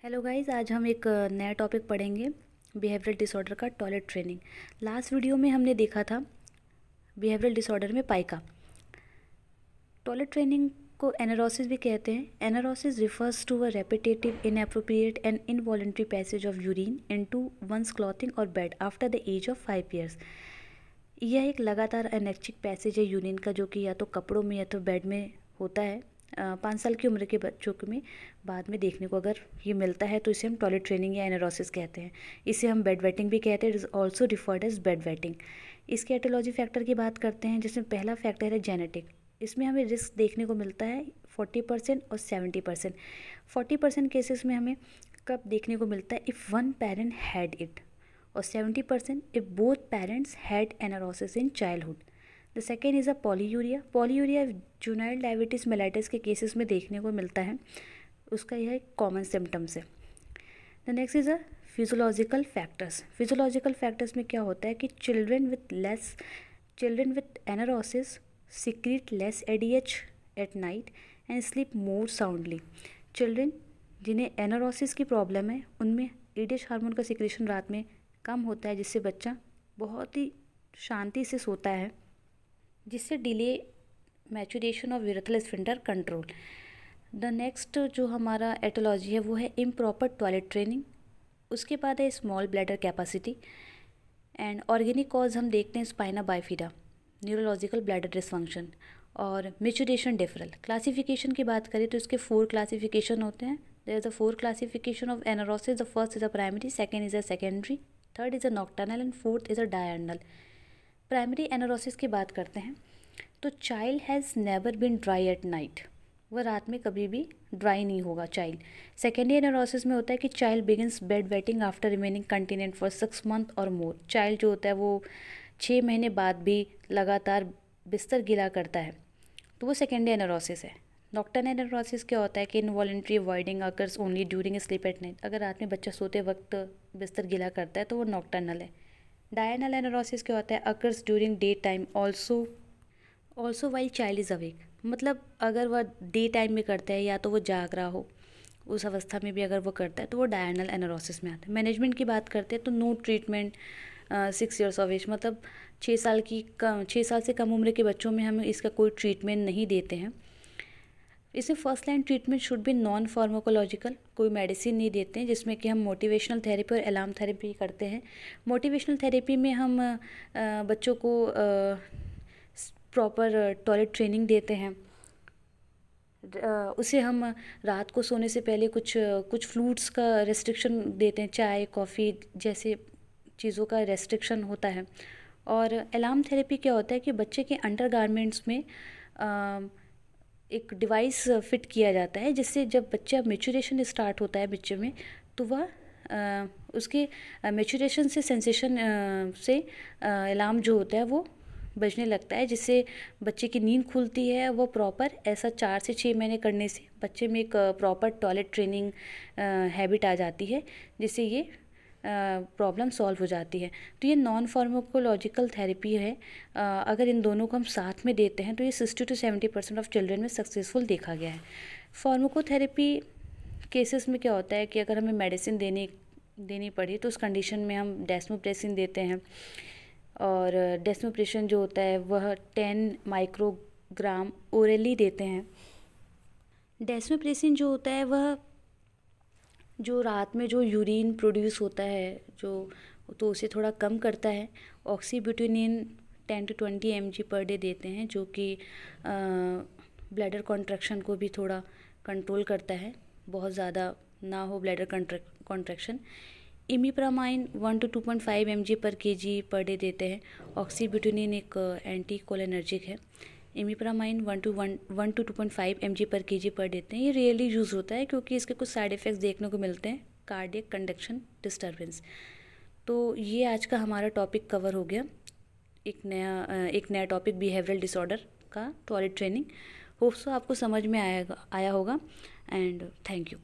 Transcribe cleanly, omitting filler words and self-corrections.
Hello guys, आज हम एक नया टॉपिक पढ़ेंगे बिहेवियरल डिसऑर्डर का, टॉयलेट ट्रेनिंग। लास्ट वीडियो में हमने देखा था बिहेवियरल डिसऑर्डर में पाइका। टॉयलेट ट्रेनिंग को एनारोसिस भी कहते हैं। Enuresis refers to a repetitive, inappropriate and involuntary passage of urine into one's clothing और bed after the age of 5 years. यह एक लगातार अनैच्छिक पैसेज है यूरिन का, जो कि या तो कपड़ों में या तो बेड में होता है। 5 साल की उम्र के बच्चों में बाद में देखने को अगर ये मिलता है तो इसे हम टॉयलेट ट्रेनिंग या एनारोसिस कहते हैं। इसे हम बेड वेटिंग भी कहते हैं। It is also referred as bed wetting. इसके एटियोलॉजी फैक्टर की बात करते हैं, जिसमें पहला फैक्टर है जेनेटिक। इसमें हमें रिस्क देखने को मिलता है 40% और 70%। 40% केसेस में हमें कब देखने को मिलता है, if one parent had it, और 70% if both parents had enuresis in childhood. The second is a polyuria. Polyuria juvenile diabetes mellitus के केसेस में देखने को मिलता है। उसका यह एक कॉमन सिम्टम्स है। The next is a physiological factors. Physiological factors में क्या होता है कि children with enuresis secrete less ADH at night and sleep more soundly. Children जिन्हें एनारोसिस की प्रॉब्लम है, उनमें एडीएच हार्मोन का सिक्रेशन रात में कम होता है, जिससे बच्चा बहुत ही शांति से सोता है, जिससे delay maturation of urethral sphincter control. The next जो हमारा एटोलॉजी है वो है इम्प्रॉपर टॉयलेट ट्रेनिंग। उसके बाद है small bladder capacity and organic cause हम देखते हैं spina bifida, neurological bladder dysfunction और मैचुरेशन डिफरल। क्लासिफिकेशन की बात करें तो इसके 4 क्लासिफिकेशन होते हैं। There is a 4 classification of enuresis. The first is a primary, second is a secondary, third is a nocturnal and fourth is a diurnal. Primary enuresis की बात करते हैं तो child has never been dry at night. वह रात में कभी भी ड्राई नहीं होगा चाइल्ड। सेकेंडरी एनारोसिस में होता है कि child begins bed wetting after remaining continent for 6 month और मोर। चाइल्ड जो होता है वो 6 महीने बाद भी लगातार बिस्तर गीला करता है, तो वो सेकेंडरी एनारोसिस है। नॉक्टर्नल एनारोसिस क्या होता है कि involuntary avoiding occurs only during sleep at night. अगर रात में बच्चा सोते वक्त बिस्तर गीला करता है तो वो नॉक्टर्नल है। डायर्नल एनारोसिस क्या होता है, occurs during day time also while child is awake. मतलब अगर वह डे टाइम में करता है या तो वो जाग रहा हो, उस अवस्था में भी अगर वो करता है तो वो डायर्नल एनारोसिस में आता है। मैनेजमेंट की बात करते हैं तो no treatment 6 years of age, मतलब 6 साल से कम उम्र के बच्चों में हम इसका कोई ट्रीटमेंट नहीं देते हैं। इसमें first line treatment should be non pharmacological, कोई मेडिसिन नहीं देते हैं, जिसमें कि हम मोटिवेशनल थेरेपी और अलार्म थेरेपी करते हैं। मोटिवेशनल थेरेपी में हम बच्चों को प्रॉपर टॉयलेट ट्रेनिंग देते हैं। उसे हम रात को सोने से पहले कुछ फ्रूट्स का रेस्ट्रिक्शन देते हैं, चाय कॉफ़ी जैसे चीज़ों का रेस्ट्रिक्शन होता है। और अलार्म थेरेपी क्या होता है कि बच्चे के अंडर गारमेंट्स में एक डिवाइस फिट किया जाता है, जिससे जब बच्चा मेचुरेशन स्टार्ट होता है बच्चे में, तो वह उसके मेचुरेशन से सेंसेशन से अलार्म जो होता है वो बजने लगता है, जिससे बच्चे की नींद खुलती है। वो प्रॉपर ऐसा 4 से 6 महीने करने से बच्चे में एक प्रॉपर टॉयलेट ट्रेनिंग हैबिट आ जाती है, जिससे ये प्रॉब्लम सॉल्व हो जाती है। तो ये नॉन फार्माकोलॉजिकल थेरेपी है। अगर इन दोनों को हम साथ में देते हैं तो ये 60 to 70% ऑफ चिल्ड्रन में सक्सेसफुल देखा गया है। फार्माकोथेरेपी केसेस में क्या होता है कि अगर हमें मेडिसिन देनी पड़ी तो उस कंडीशन में हम डेस्मोप्रेसिन देते हैं, और डेस्मोप्रेसिन जो होता है वह 10 माइक्रोग्राम ओरली देते हैं। डेस्मोप्रेसिन जो होता है वह जो रात में जो यूरिन प्रोड्यूस होता है तो उसे थोड़ा कम करता है। ऑक्सीब्यूटिनिन 10 to 20 mg पर डे देते हैं, जो कि ब्लैडर कॉन्ट्रैक्शन को भी थोड़ा कंट्रोल करता है, बहुत ज़्यादा ना हो bladder contraction. Imipramine 1 to 2.5 mg पर kg पर डे देते हैं। ऑक्सीब्यूटिनिन एक एंटी कोलिनर्जिक है। इमिप्रामाइन 1 to 2.5 mg पर kg पर देते हैं। ये रियली यूज़ होता है क्योंकि इसके कुछ साइड इफ़ेक्ट्स देखने को मिलते हैं, कार्डियक कंडक्शन डिस्टर्बेंस। तो ये आज का हमारा टॉपिक कवर हो गया। एक नया टॉपिक बिहेवियरल डिसऑर्डर का, टॉयलेट ट्रेनिंग। होप सो आपको समझ में आया होगा एंड थैंक यू।